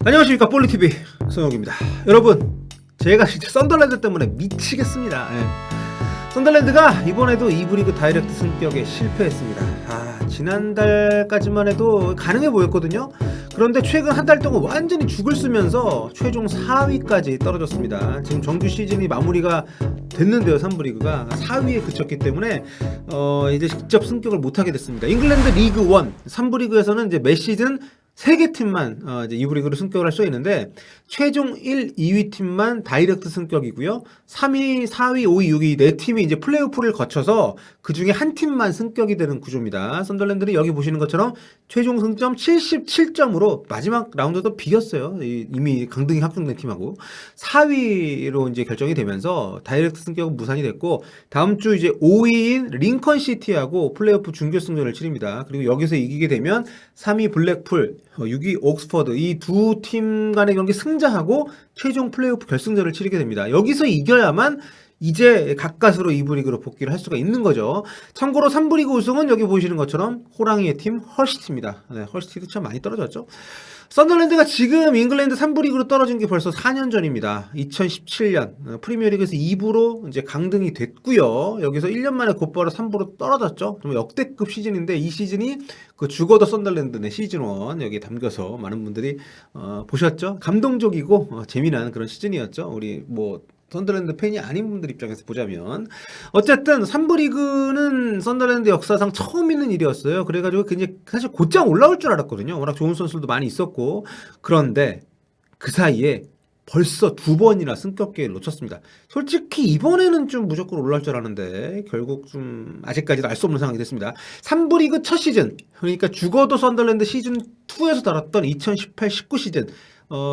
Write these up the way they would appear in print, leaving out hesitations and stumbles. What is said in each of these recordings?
안녕하십니까, 볼리TV 성혁입니다. 여러분, 제가 진짜 썬더랜드 때문에 미치겠습니다. 썬더랜드가 이번에도 2부 리그 다이렉트 승격에 실패했습니다. 지난달까지만 해도 가능해 보였거든요. 그런데 최근 한 달 동안 완전히 죽을 쓰면서 최종 4위까지 떨어졌습니다. 지금 정규 시즌이 마무리가 됐는데요. 3부 리그가 4위에 그쳤기 때문에 이제 직접 승격을 못하게 됐습니다. 잉글랜드 리그 1 3부 리그에서는 이제 매 시즌 3개 팀만 이제 2부 리그로 승격을 할 수 있는데 최종 1, 2위 팀만 다이렉트 승격이고요. 3위, 4위, 5위, 6위 네 팀이 이제 플레이오프를 거쳐서 그 중에 한 팀만 승격이 되는 구조입니다. 썬더랜드는 여기 보시는 것처럼 최종 승점 77점으로 마지막 라운드도 비겼어요. 이미 강등이 확정된 팀하고 4위로 이제 결정이 되면서 다이렉트 승격은 무산이 됐고 다음 주 이제 5위인 링컨 시티하고 플레이오프 준결승전을 치릅니다. 그리고 여기서 이기게 되면 3위 블랙풀 6위 옥스퍼드 이 두 팀 간의 경기 승자하고 최종 플레이오프 결승전을 치르게 됩니다. 여기서 이겨야만 이제 가까스로 2부 리그로 복귀를 할 수가 있는 거죠. 참고로 3부 리그 우승은 여기 보시는 것처럼 호랑이의 팀 헐시티입니다. 헐시티도 참 많이 떨어졌죠. 썬더랜드가 지금 잉글랜드 3부 리그로 떨어진 게 벌써 4년 전입니다. 2017년 프리미어리그에서 2부로 이제 강등이 됐고요. 여기서 1년 만에 곧바로 3부로 떨어졌죠. 좀 역대급 시즌인데 이 시즌이 그 죽어도 썬더랜드네 시즌 1 여기에 담겨서 많은 분들이 보셨죠. 감동적이고 재미난 그런 시즌이었죠. 우리 뭐 썬더랜드 팬이 아닌 분들 입장에서 보자면 어쨌든 3부 리그는 썬더랜드 역사상 처음 있는 일이었어요. 그래가지고 굉장히 사실 곧장 올라올 줄 알았거든요. 워낙 좋은 선수들도 많이 있었고 그런데 그 사이에 벌써 2번이나 승격 기회를 놓쳤습니다. 솔직히 이번에는 좀 무조건 올라올 줄 알았는데 결국 좀 아직까지도 알 수 없는 상황이 됐습니다. 3부 리그 첫 시즌 그러니까 죽어도 썬더랜드 시즌 2에서 다뤘던 2018-19 시즌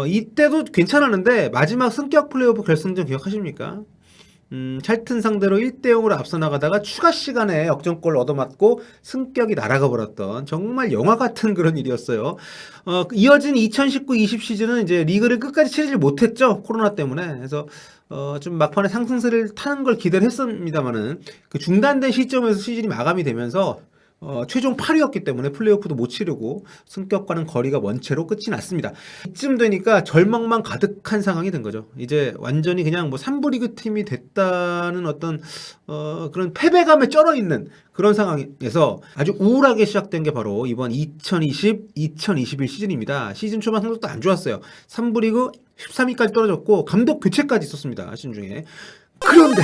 이때도 괜찮았는데 마지막 승격 플레이오프 결승전 기억하십니까? 찰튼 상대로 1대0으로 앞서 나가다가 추가 시간에 역전골 얻어맞고 승격이 날아가 버렸던 정말 영화 같은 그런 일이었어요. 이어진 2019-20 시즌은 이제 리그를 끝까지 치르지 못했죠. 코로나 때문에. 그래서 좀 막판에 상승세를 타는 걸 기대를 했습니다만은 그 중단된 시점에서 시즌이 마감이 되면서 최종 8위였기 때문에 플레이오프도 못 치르고 승격과는 거리가 먼 채로 끝이 났습니다. 이쯤 되니까 절망만 가득한 상황이 된 거죠. 이제 완전히 그냥 뭐 3부 리그 팀이 됐다는 어떤 그런 패배감에 쩔어있는 그런 상황에서 아주 우울하게 시작된 게 바로 이번 2020-2021 시즌입니다. 시즌 초반 성적도 안 좋았어요. 3부 리그 13위까지 떨어졌고 감독 교체까지 있었습니다. 시즌 중에. 그런데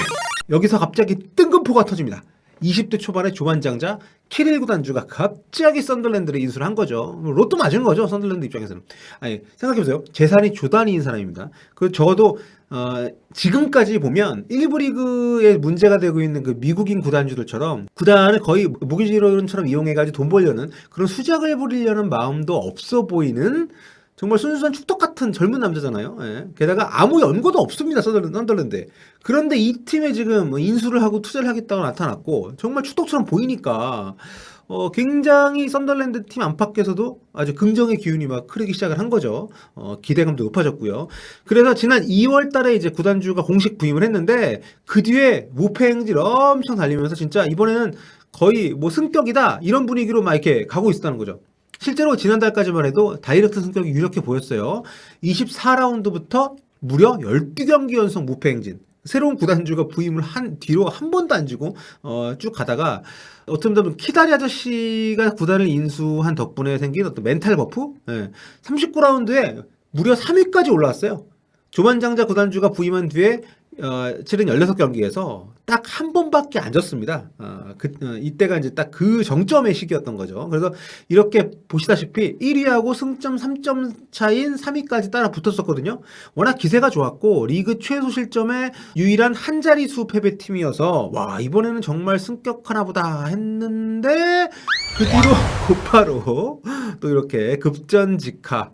여기서 갑자기 뜬금포가 터집니다. 20대 초반에 조반장자 키릴 구단주가 갑자기 썬더랜드를 인수를 한 거죠. 로또 맞은 거죠. 썬더랜드 입장에서는. 아니 생각해보세요. 재산이 조 단위인 사람입니다. 그 적어도 지금까지 보면 1부 리그에 문제가 되고 있는 그 미국인 구단주들처럼 구단을 거의 모기지론처럼 이용해가지고 돈 벌려는 그런 수작을 부리려는 마음도 없어 보이는 정말 순수한 축덕 같은 젊은 남자잖아요. 예. 게다가 아무 연고도 없습니다. 썬더랜드에. 그런데 이 팀에 지금 인수를 하고 투자를 하겠다고 나타났고 정말 축덕처럼 보이니까 굉장히 썬더랜드 팀 안팎에서도 아주 긍정의 기운이 막 흐르기 시작을 한 거죠. 기대감도 높아졌고요. 그래서 지난 2월 달에 이제 구단주가 공식 부임을 했는데 그 뒤에 무패 행진 엄청 달리면서 진짜 이번에는 거의 뭐 승격이다 이런 분위기로 막 이렇게 가고 있었다는 거죠. 실제로 지난달까지만 해도 다이렉트 승격이 유력해 보였어요. 24라운드부터 무려 12경기 연속 무패 행진. 새로운 구단주가 부임을 한 뒤로 한 번도 안 지고 쭉 가다가 어떻게 보면 키다리 아저씨가 구단을 인수한 덕분에 생긴 어떤 멘탈 버프? 39라운드에 무려 3위까지 올라왔어요. 조만장자 구단주가 부임한 뒤에 치른 16경기에서 딱 한 번밖에 안 졌습니다. 이때가 이제 딱 그 정점의 시기였던 거죠. 그래서 이렇게 보시다시피 1위하고 승점 3점 차인 3위까지 따라 붙었었거든요. 워낙 기세가 좋았고 리그 최소 실점의 유일한 한 자릿수 패배팀이어서 와 이번에는 정말 승격하나 보다 했는데 그 뒤로 곧바로 또 이렇게 급전직하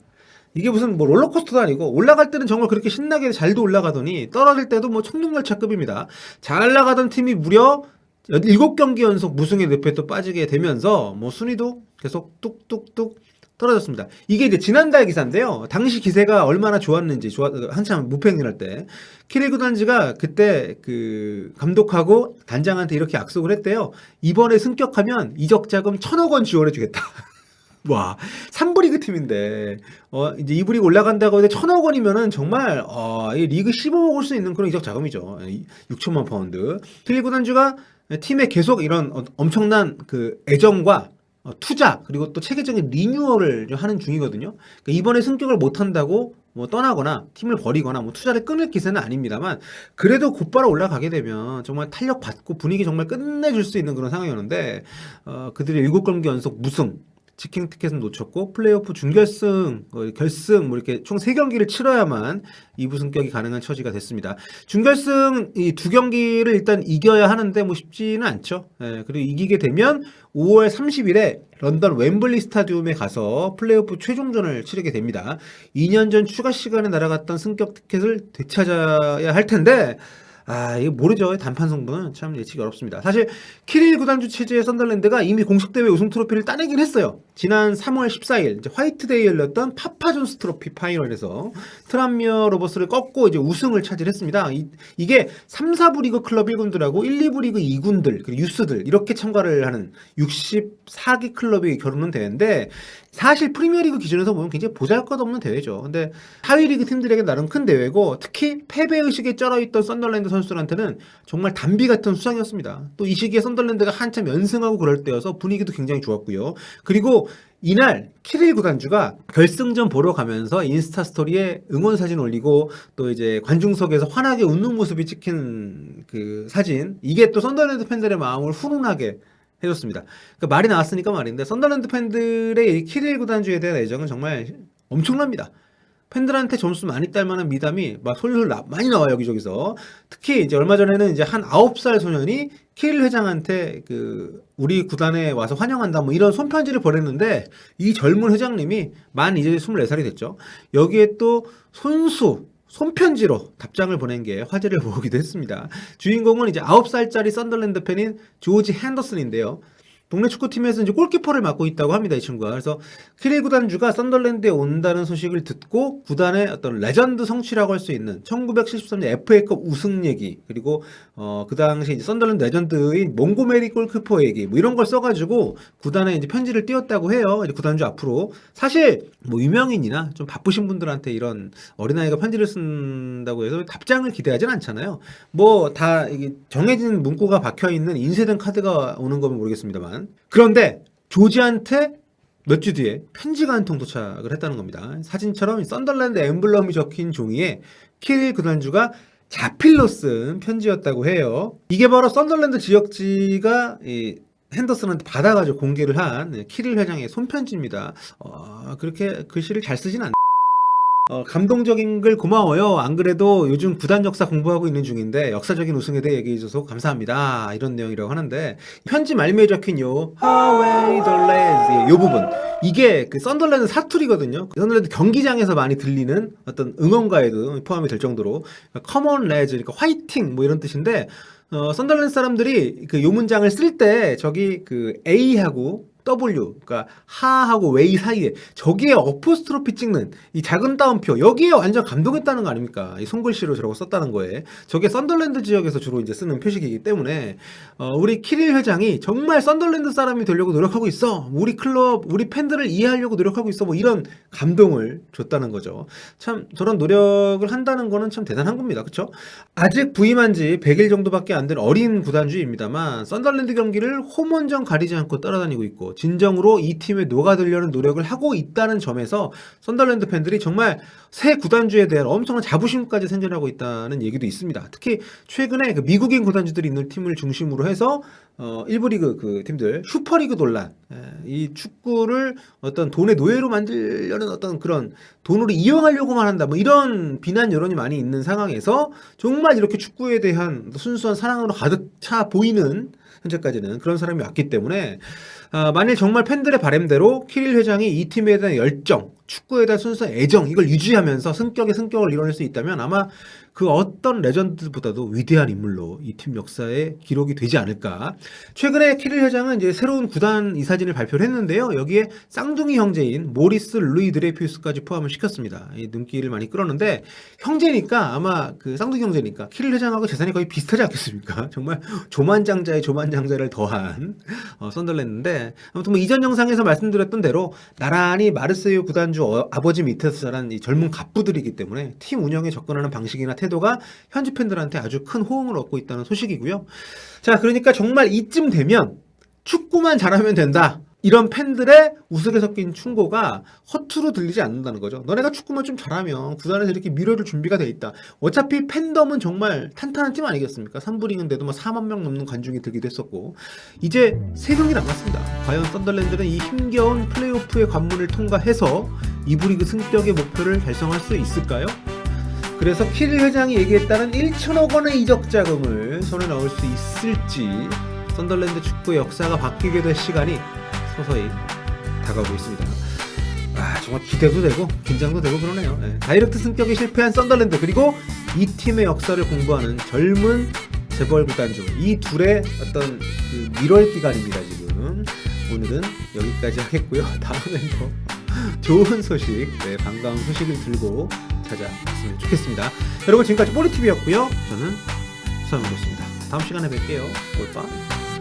이게 무슨 뭐 롤러코스터도 아니고 올라갈 때는 정말 그렇게 신나게 잘도 올라가더니 떨어질 때도 뭐 청룡열차급입니다. 잘 나가던 팀이 무려 7경기 연속 무승의 늪에 또 빠지게 되면서 뭐 순위도 계속 뚝뚝뚝 떨어졌습니다. 이게 이제 지난달 기사인데요. 당시 기세가 얼마나 좋았는지 한참 무패행진할 때 키릴 구단주가 그때 그 감독하고 단장한테 이렇게 약속을 했대요. 이번에 승격하면 이적 자금 1,000억 원 지원해 주겠다. 와, 3부 리그 팀인데 이제 2부 리그 올라간다고 해도 1,000억 원이면은 정말 이 리그 씹어먹을 수 있는 그런 이적 자금이죠. 6천만 파운드. 킬리 구단주가 팀에 계속 이런 엄청난 그 애정과 투자 그리고 또 체계적인 리뉴얼을 하는 중이거든요. 그러니까 이번에 승격을 못 한다고 뭐 떠나거나 팀을 버리거나 뭐 투자를 끊을 기세는 아닙니다만 그래도 곧바로 올라가게 되면 정말 탄력 받고 분위기 정말 끝내줄 수 있는 그런 상황이었는데 그들이 7경기 연속 무승 직행 티켓은 놓쳤고 플레이오프 준결승, 결승 뭐 이렇게 총 3경기를 치러야만 2부 승격이 가능한 처지가 됐습니다. 준결승 이 2경기를 일단 이겨야 하는데 뭐 쉽지는 않죠. 예, 그리고 이기게 되면 5월 30일에 런던 웸블리 스타디움에 가서 플레이오프 최종전을 치르게 됩니다. 2년 전 추가 시간에 날아갔던 승격 티켓을 되찾아야 할 텐데 이거 모르죠. 단판 승부는 참 예측이 어렵습니다. 사실 키릴 구단주 체제의 썬더랜드가 이미 공식 대회 우승 트로피를 따내긴 했어요. 지난 3월 14일 이제 화이트데이에 열렸던 파파존스 트로피 파이널에서 트란미어 로버스를 꺾고 이제 우승을 차지했습니다. 이게 3, 4부 리그 클럽 1군들하고 1, 2부 리그 2군들 그리고 유스들 이렇게 참가를 하는 64기 클럽이 겨루는 대회인데 사실 프리미어리그 기준에서 보면 굉장히 보잘것없는 대회죠. 근데 하위 리그 팀들에게 나름 큰 대회고 특히 패배의식에 쩔어있던 썬더랜드 선수들한테는 정말 단비 같은 수상이었습니다. 또 이 시기에 썬더랜드가 한참 연승하고 그럴 때여서 분위기도 굉장히 좋았고요. 그리고 이날 키릴 구단주가 결승전 보러 가면서 인스타 스토리에 응원 사진 올리고 또 이제 관중석에서 환하게 웃는 모습이 찍힌 그 사진 이게 또 썬더랜드 팬들의 마음을 훈훈하게 해줬습니다. 그러니까 말이 나왔으니까 말인데 썬더랜드 팬들의 이 키릴 구단주에 대한 애정은 정말 엄청납니다. 팬들한테 점수 많이 딸 만한 미담이 막 솔솔 많이 나와요 여기저기서. 특히 이제 얼마 전에는 이제 한 9살 소년이 키릴 회장한테 그 우리 구단에 와서 환영한다 뭐 이런 손편지를 보냈는데 이 젊은 회장님이 만 이제 24살이 됐죠. 여기에 또 손편지로 답장을 보낸 게 화제를 모으기도 했습니다. 주인공은 이제 9살짜리 썬더랜드 팬인 조지 핸더슨인데요. 동네 축구팀에서 이제 골키퍼를 맡고 있다고 합니다, 이 친구가. 그래서 키릴 구단주가 썬더랜드에 온다는 소식을 듣고 구단의 어떤 레전드 성취라고 할 수 있는 1973년 FA컵 우승 얘기, 그리고 그 당시 이제 썬더랜드 레전드인 몽고메리 골키퍼 얘기, 뭐 이런 걸 써가지고 구단에 이제 편지를 띄웠다고 해요. 이제 구단주 앞으로. 사실 뭐 유명인이나 좀 바쁘신 분들한테 이런 어린아이가 편지를 쓴다고 해서 답장을 기대하진 않잖아요. 뭐 다 이게 정해진 문구가 박혀 있는 인쇄된 카드가 오는 거면 모르겠습니다만. 그런데 조지한테 몇 주 뒤에 편지가 한 통 도착을 했다는 겁니다. 사진처럼 썬더랜드 엠블럼이 적힌 종이에 키릴 구단주가 자필로 쓴 편지였다고 해요. 이게 바로 썬더랜드 지역지가 이 핸더슨한테 받아가지고 공개를 한 키릴 회장의 손편지입니다. 그렇게 글씨를 잘 쓰진 않. 감동적인 글 고마워요. 안 그래도 요즘 구단 역사 공부하고 있는 중인데 역사적인 우승에 대해 얘기해줘서 감사합니다. 이런 내용이라고 하는데 편지 말미에 적힌 요 Away the lads 요 부분 이게 그 썬더랜드 사투리거든요. 썬더랜드 경기장에서 많이 들리는 어떤 응원가에도 포함이 될 정도로 Come on lads 그러니까 화이팅 뭐 이런 뜻인데 썬더랜드 사람들이 그 요 문장을 쓸 때 저기 그 A하고 W, 그러니까 하하고 웨이 사이에 저기에 어포스트로피 찍는 이 작은 따옴표 여기에 완전 감동했다는 거 아닙니까? 이 손글씨로 저러고 썼다는 거에 저게 썬더랜드 지역에서 주로 이제 쓰는 표식이기 때문에 우리 키릴 회장이 정말 썬더랜드 사람이 되려고 노력하고 있어. 우리 클럽, 우리 팬들을 이해하려고 노력하고 있어. 뭐 이런 감동을 줬다는 거죠. 참 저런 노력을 한다는 거는 참 대단한 겁니다. 그렇죠? 아직 부임한 지 100일 정도밖에 안 된 어린 구단주입니다만 썬더랜드 경기를 홈원정 가리지 않고 따라다니고 있고 진정으로 이 팀에 녹아들려는 노력을 하고 있다는 점에서 썬더랜드 팬들이 정말 새 구단주에 대한 엄청난 자부심까지 생겨나고 있다는 얘기도 있습니다. 특히 최근에 그 미국인 구단주들이 있는 팀을 중심으로 해서 1부 리그 그 팀들 슈퍼리그 논란 이 축구를 어떤 돈의 노예로 만들려는 어떤 그런 돈으로 이용하려고만 한다 뭐 이런 비난 여론이 많이 있는 상황에서 정말 이렇게 축구에 대한 순수한 사랑으로 가득 차 보이는 현재까지는 그런 사람이 왔기 때문에 만일 정말 팬들의 바람대로 키릴 회장이 이 팀에 대한 열정, 축구에 대한 순수한 애정 이걸 유지하면서 승격의 승격을 이뤄낼 수 있다면 아마 그 어떤 레전드보다도 위대한 인물로 이 팀 역사에 기록이 되지 않을까. 최근에 키릴 회장은 이제 새로운 구단 이사진을 발표를 했는데요. 여기에 쌍둥이 형제인 모리스 루이 드레이피우스까지 포함을 시켰습니다. 이 눈길을 많이 끌었는데 형제니까 아마 그 쌍둥이 형제니까 키릴 회장하고 재산이 거의 비슷하지 않겠습니까? 정말 조만장자의 조만장자를 더한 썬덜랜드인데 아무튼 뭐 이전 영상에서 말씀드렸던 대로 나란히 마르세유 구단주 아버지 밑에서 자란 이 젊은 갑부들이기 때문에 팀 운영에 접근하는 방식이나 태도가 현지 팬들한테 아주 큰 호응을 얻고 있다는 소식이고요. 자, 그러니까 정말 이쯤 되면 축구만 잘하면 된다. 이런 팬들의 우스개 섞인 충고가 허투루 들리지 않는다는 거죠. 너네가 축구만 좀 잘하면 구단에서 이렇게 밀어줄 준비가 돼 있다. 어차피 팬덤은 정말 탄탄한 팀 아니겠습니까? 3부 리그인데도 뭐 4만 명 넘는 관중이 들기도 했었고 이제 3경기 남았습니다. 과연 썬덜랜드는 이 힘겨운 플레이오프의 관문을 통과해서 2부 리그 승격의 목표를 달성할 수 있을까요? 그래서 키릴 회장이 얘기했다는 1천억 원의 이적 자금을 손에 넣을 수 있을지 썬덜랜드 축구의 역사가 바뀌게 될 시간이 서서히 다가오고 있습니다. 정말 기대도 되고 긴장도 되고 그러네요. 다이렉트 승격에 실패한 썬덜랜드 그리고 이 팀의 역사를 공부하는 젊은 재벌 구단주 이 둘의 어떤 그 밀월 기간입니다. 지금 오늘은 여기까지 하겠고요. 다음엔 더 좋은 소식, 반가운 소식을 들고 찾아왔으면 좋겠습니다. 여러분 지금까지 뽀리TV였고요. 저는 수사명이었습니다. 다음 시간에 뵐게요. 올빠.